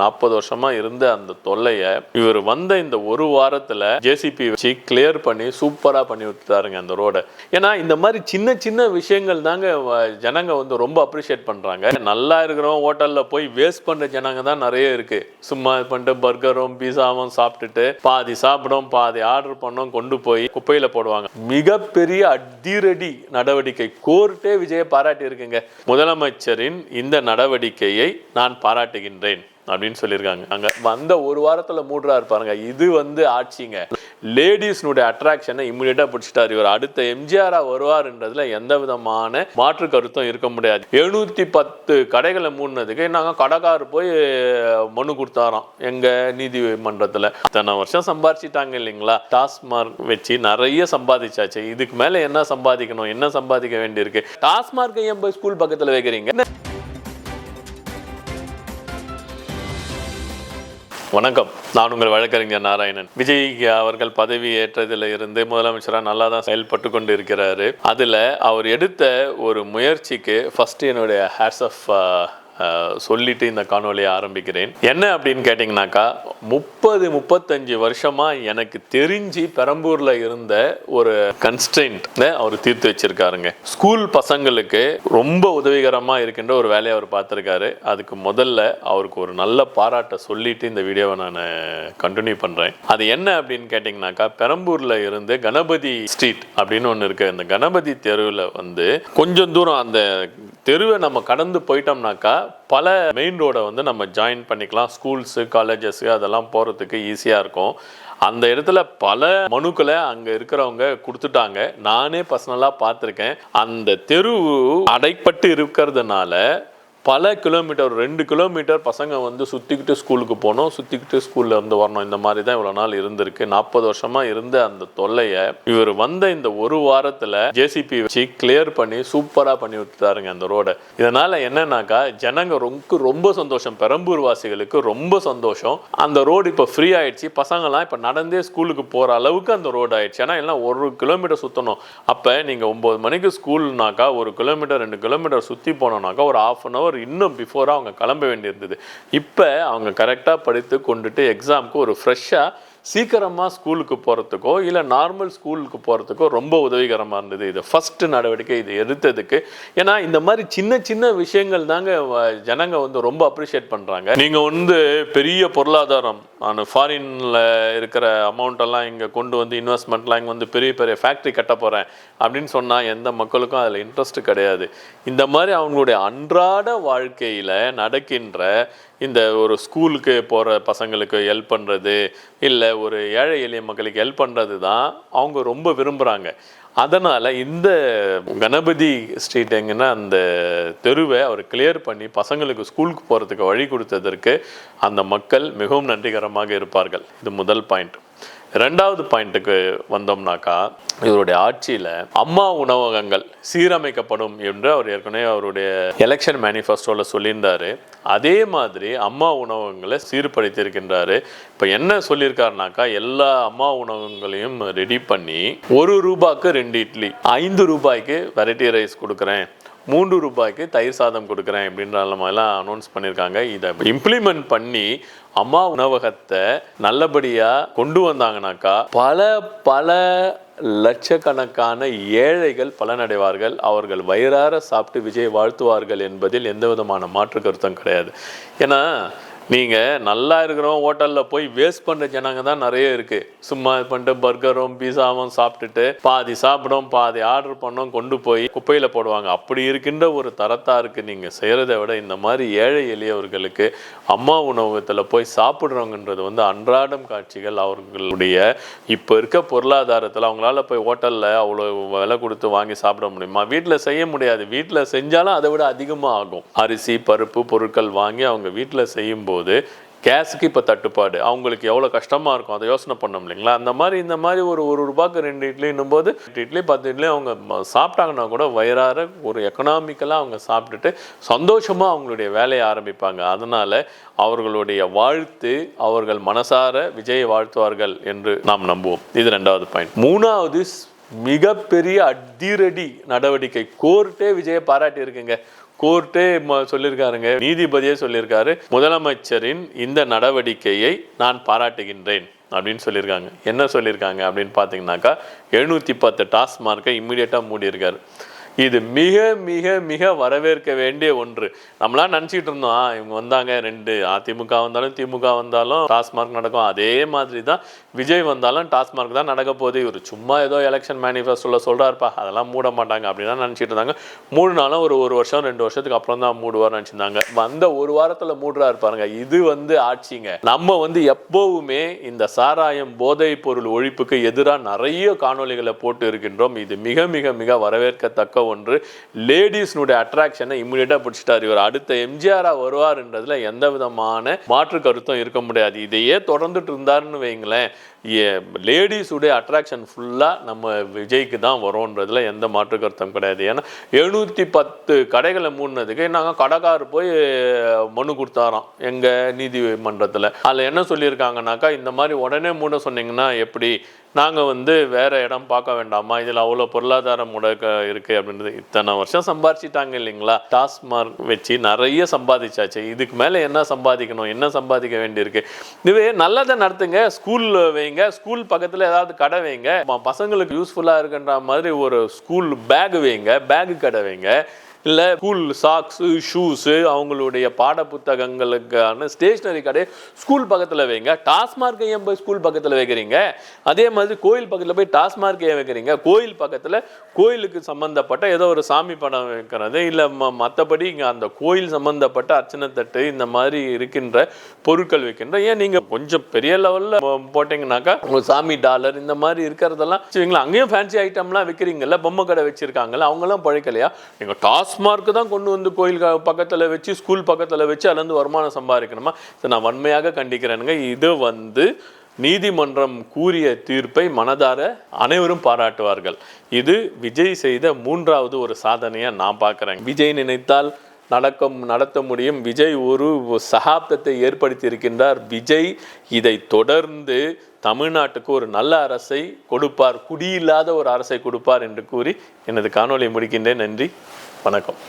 40 வருஷமா இருந்த அந்த தொல்லைய இவர் வந்த இந்த ஒரு வாரத்துல ஜேசிபி வச்சு கிளியர் பண்ணி சூப்பரா பண்ணி விட்டுட்டாருங்க அந்த ரோட. ஏன்னா இந்த மாதிரி சின்ன சின்ன விஷயங்கள் தாங்க ஜனங்க வந்து ரொம்ப அப்ரிஷியேட் பண்றாங்க. நல்லா இருக்கிறோம் ஹோட்டல்ல போய் வேஸ்ட் பண்ற ஜனங்க தான் நிறைய இருக்கு. சும்மா பண்ணிட்டு பர்கரும் பீஸாவும் சாப்பிட்டுட்டு பாதி சாப்பிடும் பாதி ஆர்டர் பண்ணோம் கொண்டு போய் குப்பையில போடுவாங்க. மிகப்பெரிய அதிரடி நடவடிக்கை. கோர்ட்டே விஜயை பாராட்டி இருக்குங்க. முதலமைச்சரின் இந்த நடவடிக்கையை நான் பாராட்டுகின்றேன் அப்படின்னு சொல்லியிருக்காங்க. அங்க வந்த ஒரு வாரத்துல மூடுறாரு பாருங்க. இது வந்து ஆட்சிங்க. லேடிஸ்னுடைய அட்ராக்ஷனை இம்மிடியேட்டா பிடிச்சிட்டாரு இவர். அடுத்த எம்ஜிஆரா வருவார்ன்றதுல எந்த விதமான மாற்று கருத்தும் இருக்க முடியாது. 710 கடைகளை மூடினதுக்கு நாங்க கடைக்காரர் போய் மனு கொடுத்தாராம் எங்க நீதிமன்றத்துல. இத்தனை வருஷம் சம்பாதிச்சிட்டாங்க இல்லைங்களா? டாஸ்மார்க் வச்சு நிறைய சம்பாதிச்சாச்சு. இதுக்கு மேல என்ன சம்பாதிக்கணும், என்ன சம்பாதிக்க வேண்டியிருக்கு? டாஸ்மார்க் ஏன் போய் ஸ்கூல் பக்கத்துல வைக்கிறீங்க? வணக்கம், நான் உங்கள் வழக்கறிஞர் நாராயணன். விஜய் அவர்கள் பதவி ஏற்றதில் இருந்து முதலமைச்சராக நல்லா தான் செயல்பட்டு கொண்டு இருக்கிறாரு. அதில் அவர் எடுத்த ஒரு முயற்சிக்கு ஃபர்ஸ்ட் என்னுடைய ஹேட்ஸ் ஆஃப் சொல்லிட்டு இந்த காணொலியை ஆரம்பிக்கிறேன். என்ன அப்படின்னு கேட்டிங்கனாக்கா, 30-35 வருஷமா எனக்கு தெரிஞ்சு பெரம்பூர்ல இருந்த ஒரு கன்ஸ்ட்ரெயின்ட் அவர் தீர்த்து வச்சிருக்காருங்க. ஸ்கூல் பசங்களுக்கு ரொம்ப உதவிகரமா இருக்கின்ற ஒரு வேலையை அவர் பார்த்திருக்காரு. அதுக்கு முதல்ல அவருக்கு ஒரு நல்ல பாராட்டை சொல்லிட்டு இந்த வீடியோவை நான் கண்டினியூ பண்றேன். அது என்ன அப்படின்னு கேட்டிங்கனாக்கா, பெரம்பூர்ல இருந்து கணபதி ஸ்ட்ரீட் அப்படின்னு ஒன்று இருக்கு. அந்த கணபதி தெருவில் வந்து கொஞ்சம் தூரம் அந்த தெருவை நம்ம கடந்து போயிட்டோம்னாக்கா பல மெயின் ரோடை வந்து நம்ம ஜாயின் பண்ணிக்கலாம். ஸ்கூல்ஸு காலேஜஸ்ஸு அதெல்லாம் போகிறதுக்கு ஈஸியாக இருக்கும். அந்த இடத்துல பல மனுக்களை அங்கே இருக்கிறவங்க கொடுத்துட்டாங்க. நானே பர்சனலாக பார்த்துருக்கேன். அந்த தெரு அடைப்பட்டு இருக்கிறதுனால பல கிலோமீட்டர் 2 கிலோமீட்டர் பசங்க வந்து சுற்றிக்கிட்டு ஸ்கூலுக்கு போகணும், சுற்றிக்கிட்டு ஸ்கூலில் இருந்து வரணும். இந்த மாதிரி தான் இவ்வளோ நாள் இருந்திருக்கு. 40 வருஷமா இருந்த அந்த தொல்லையை இவர் வந்த இந்த ஒரு வாரத்தில் ஜேசிபி வச்சு கிளியர் பண்ணி சூப்பராக பண்ணி விட்டுட்டாருங்க அந்த ரோடை. இதனால் என்னன்னாக்கா ஜனங்க ரொம்ப சந்தோஷம். பெரம்பூர் வாசிகளுக்கு ரொம்ப சந்தோஷம். அந்த ரோடு இப்போ ஃப்ரீ ஆயிடுச்சு. பசங்கள்லாம் இப்போ நடந்தே ஸ்கூலுக்கு போகிற அளவுக்கு அந்த ரோடு ஆயிடுச்சு. ஏன்னா எல்லாம் 1 கிலோமீட்டர் சுற்றணும். அப்போ நீங்கள் 9 மணிக்கு ஸ்கூல்னாக்கா 1 கிலோமீட்டர் 2 கிலோமீட்டர் சுற்றி போனோம்னாக்கா ஒரு ½ அன் அவர் இன்னும் பிஃபோரா அவங்க கிளம்ப வேண்டியிருந்தது. இப்போ அவங்க கரெக்டாக படித்து கொண்டுட்டு எக்ஸாமுக்கு ஒரு ஃப்ரெஷ்ஷாக சீக்கிரமாக ஸ்கூலுக்கு போகிறதுக்கோ இல்லை நார்மல் ஸ்கூலுக்கு போகிறதுக்கோ ரொம்ப உதவிகரமாக இருந்தது. இது ஃபஸ்ட்டு நடவடிக்கை இது எடுத்ததுக்கு. ஏன்னா இந்த மாதிரி சின்ன சின்ன விஷயங்கள் தாங்க ஜனங்க வந்து ரொம்ப அப்ரிஷியேட் பண்ணுறாங்க. நீங்கள் வந்து பெரிய பொருளாதாரம், நான் ஃபாரினில் இருக்கிற அமௌண்ட்டெல்லாம் இங்கே கொண்டு வந்து இன்வெஸ்ட்மெண்ட்லாம் இங்கே வந்து பெரிய பெரிய ஃபேக்ட்ரி கட்ட போகிறேன் அப்படின்னு சொன்னால் எந்த மக்களுக்கும் அதில் இன்ட்ரெஸ்ட் கிடையாது. இந்த மாதிரி அவங்களுடைய அன்றாட வாழ்க்கையில் நடக்கின்ற இந்த ஒரு ஸ்கூலுக்கு போகிற பசங்களுக்கு ஹெல்ப் பண்ணுறது இல்லை ஒரு ஏழை எளிய மக்களுக்கு ஹெல்ப் பண்ணுறது தான் அவங்க ரொம்ப விரும்புகிறாங்க. அதனால் இந்த கணபதி ஸ்ட்ரீட் எங்கன்னா அந்த தெருவை அவர் கிளியர் பண்ணி பசங்களுக்கு ஸ்கூலுக்கு போகிறதுக்கு வழி கொடுத்ததற்கு அந்த மக்கள் மிகவும் நன்றிகரமாக இருப்பார்கள். இது முதல் பாயிண்ட். 2வது பாயிண்ட்டுக்கு வந்தோம்னாக்கா, இவருடைய ஆட்சியில் அம்மா உணவகங்கள் சீரமைக்கப்படும் என்று அவர் ஏற்கனவே அவருடைய எலெக்ஷன் மேனிஃபெஸ்டோவில் சொல்லியிருந்தாரு. அதே மாதிரி அம்மா உணவகங்களை சீர்படுத்தியிருக்கின்றாரு. இப்போ என்ன சொல்லியிருக்காருனாக்கா, எல்லா அம்மா உணவகங்களையும் ரெடி பண்ணி 1 ரூபாய்க்கு 2 இட்லி, 5 ரூபாய்க்கு வெரைட்டி ரைஸ் கொடுக்குறேன், 3 ரூபாய்க்கு தயிர் சாதம் கொடுக்குறேன் அப்படின்ற மாதிரிலாம் அனௌன்ஸ் பண்ணியிருக்காங்க. இதை இம்ப்ளிமெண்ட் பண்ணி அம்மா உணவகத்தை நல்லபடியாக கொண்டு வந்தாங்கனாக்கா பல லட்சக்கணக்கான ஏழைகள் பலனடைவார்கள். அவர்கள் வயிறார சாப்பிட்டு விஜய் வாழ்த்துவார்கள் என்பதில் எந்த விதமான மாற்று கருத்தும் கிடையாது. ஏன்னா நீங்கள் நல்லா இருக்கிறோம் ஹோட்டலில் போய் வேஸ்ட் பண்ணுற ஜனங்க தான் நிறைய இருக்குது. சும்மா பண்ணிட்டு பர்கரும் பீஸாவும் சாப்பிட்டுட்டு பாதி சாப்பிடும் பாதி ஆர்டர் பண்ணோம் கொண்டு போய் குப்பையில் போடுவாங்க. அப்படி இருக்கின்ற ஒரு தரத்தாருக்கு நீங்கள் செய்கிறத விட இந்த மாதிரி ஏழை எளியவர்களுக்கு அம்மா உணவகத்தில் போய் சாப்பிட்றவங்கன்றது வந்து அன்றாடம் காட்சிகள். அவர்களுடைய இப்போ இருக்க பொருளாதாரத்தில் அவங்களால போய் ஹோட்டலில் அவ்வளோ விலை கொடுத்து வாங்கி சாப்பிட முடியுமா? வீட்டில் செய்ய முடியாது. வீட்டில் செஞ்சாலும் அதை விட அதிகமாக ஆகும். அரிசி பருப்பு பொருட்கள் வாங்கி அவங்க வீட்டில் செய்யும்போது கேஸுக்கு இப்போ தட்டுப்பாடு. அவங்களுக்கு எவ்வளோ கஷ்டமாக இருக்கும் அதை யோசனை பண்ணோம் இல்லைங்களா? அந்த மாதிரி இந்த மாதிரி ஒரு ரூபாய்க்கு 2 இட்லின்னும் போது 8 இட்லி 10 இட்லி அவங்க சாப்பிட்டாங்கன்னா கூட வயிறார ஒரு எக்கனாமிக்கலாக அவங்க சாப்பிட்டுட்டு சந்தோஷமாக அவங்களுடைய வேலையை ஆரம்பிப்பாங்க. அதனால் அவர்களுடைய வாழ்த்து அவர்கள் மனசார விஜயை வாழ்த்துவார்கள் என்று நாம் நம்புவோம். இது 2வது பாயிண்ட். 3வது மிகப்பெரிய அதிரடி நடவடிக்கை. கோர்ட்டே விஜயை பாராட்டி இருக்குங்க. கோர்ட்டே சொல்லியிருக்காருங்க, நீதிபதியே சொல்லியிருக்காரு, முதலமைச்சரின் இந்த நடவடிக்கையை நான் பாராட்டுகின்றேன் அப்படின்னு சொல்லியிருக்காங்க. என்ன சொல்லியிருக்காங்க அப்படின்னு பார்த்தீங்கன்னாக்கா 710 டாஸ்மார்க்கை இம்மிடியேட்டாக மூடியிருக்காரு. இது மிக மிக மிக வரவேற்க வேண்டிய ஒன்று. நம்மளாம் நினச்சிட்டு இருந்தோம் இவங்க வந்தாங்க 2 அதிமுக வந்தாலும் திமுக வந்தாலும் டாஸ்மார்க் நடக்கும், அதே மாதிரி தான் விஜய் வந்தாலும் டாஸ்மார்க் தான் நடக்க போகுது, இவர் சும்மா ஏதோ எலெக்ஷன் மேனிஃபெஸ்டோவில் சொல்கிறாருப்பா, அதெல்லாம் மூட மாட்டாங்க அப்படின்னு தான் நினச்சிட்டு இருந்தாங்க. மூடினாலும் ஒரு வருஷம் 2 வருஷத்துக்கு அப்புறம் தான் மூடுவார்னு நினச்சிருந்தாங்க. வந்த ஒரு வாரத்தில் மூடுறாரு பாருங்க. இது ஆட்சிங்க. நம்ம எப்போவுமே இந்த சாராயம் போதை பொருள் ஒழிப்புக்கு எதிராக நிறைய காணொலிகளை போட்டு இருக்கின்றோம். இது மிக மிக மிக வரவேற்கத்தக்க ஒன்று. லேடிஸ்னுடைய அட்ராக்ஷனை இம்மிடியேட்டா பிடிச்சிட்டார். இவர் அடுத்த எம்ஜிஆரா வருவார்ன்றதுல எந்த விதமான மாற்று கருத்தும் இருக்க முடியாது. இதையே தொடர்ந்துட்டு இருந்தாருன்னு வைங்களேன், லேடிஸுடைய அட்ராக்ஷன் ஃபுல்லாக நம்ம விஜய்க்கு தான் வரும்ன்றதுல எந்த மாற்று கருத்தும் கிடையாது. ஏன்னா 710 கடைகளை மூடினதுக்கு நாங்கள் கடைக்கார் போய் மனு கொடுத்தாராம் எங்கள் நீதிமன்றத்தில். அதில் என்ன சொல்லியிருக்காங்கனாக்கா, இந்த மாதிரி உடனே மூட சொன்னீங்கன்னா எப்படி, நாங்கள் வேறு இடம் பார்க்க வேண்டாமா, இதில் அவ்வளோ பொருளாதார முடக்க இருக்குது அப்படின்றது. இத்தனை வருஷம் சம்பாதிச்சிட்டாங்க இல்லைங்களா, டாஸ்மார்க் வச்சு நிறைய சம்பாதிச்சாச்சு. இதுக்கு மேலே என்ன சம்பாதிக்கணும், என்ன சம்பாதிக்க வேண்டியிருக்கு? இதுவே நல்லதை நடத்துங்க, ஸ்கூல் வைங்க, ஸ்கூல் பக்கத்தில் ஏதாவது கடை வைங்க, பசங்களுக்கு யூஸ்ஃபுல்லாக இருக்குன்ற மாதிரி ஒரு ஸ்கூல் பேக் வைங்க, பேகு கடை வைங்க, இல்லை ஸ்கூல் சாக்ஸு ஷூஸு அவங்களுடைய பாட புத்தகங்களுக்கான ஸ்டேஷ்னரி கடை ஸ்கூல் பக்கத்தில் வைங்க. டாஸ்மார்க்கை ஏன் போய் ஸ்கூல் பக்கத்தில் வைக்கிறீங்க? அதே மாதிரி கோயில் பக்கத்தில் போய் டாஸ்மார்க் ஏன் வைக்கிறீங்க? கோயில் பக்கத்தில் கோயிலுக்கு சம்மந்தப்பட்ட ஏதோ ஒரு சாமி படம் வைக்கிறது, இல்லை மற்றபடி இங்கே அந்த கோயில் சம்மந்தப்பட்ட அர்ச்சனை தட்டு இந்த மாதிரி இருக்கின்ற பொருட்கள் வைக்கின்ற, ஏன் நீங்கள் கொஞ்சம் பெரிய லெவலில் போட்டிங்கனாக்கா உங்கள் சாமி டாலர் இந்த மாதிரி இருக்கிறதெல்லாம் வச்சுங்களா, அங்கேயும் ஃபேன்சி ஐட்டம்லாம் வைக்கிறீங்கல்ல, பொம்மை கடை வச்சுருக்காங்கல்ல, அவங்களாம் பழைக்கலையா? நீங்கள் டாஸ்மார்க்கு தான் கொண்டு கோயில் பக்கத்தில் வச்சு ஸ்கூல் பக்கத்தில் வச்சு அதுலேருந்து வருமானம் சம்பாதிக்கணுமா? நான் வன்மையாக கண்டிக்கிறேனுங்க. இது நீதிமன்றம் கூறிய தீர்ப்பை மனதார அனைவரும் பாராட்டுவார்கள். இது விஜய் செய்த 3வது ஒரு சாதனையை நான் பார்க்குறேன். விஜய் நினைத்தால் நடத்த முடியும். விஜய் ஒரு சகாப்தத்தை ஏற்படுத்தி இருக்கின்றார். விஜய் இதை தொடர்ந்து தமிழ்நாட்டுக்கு ஒரு நல்ல அரசை கொடுப்பார், குடியில்லாத ஒரு அரசை கொடுப்பார் என்று கூறி எனது காணொலியை முடிக்கின்றேன். நன்றி, வணக்கம்.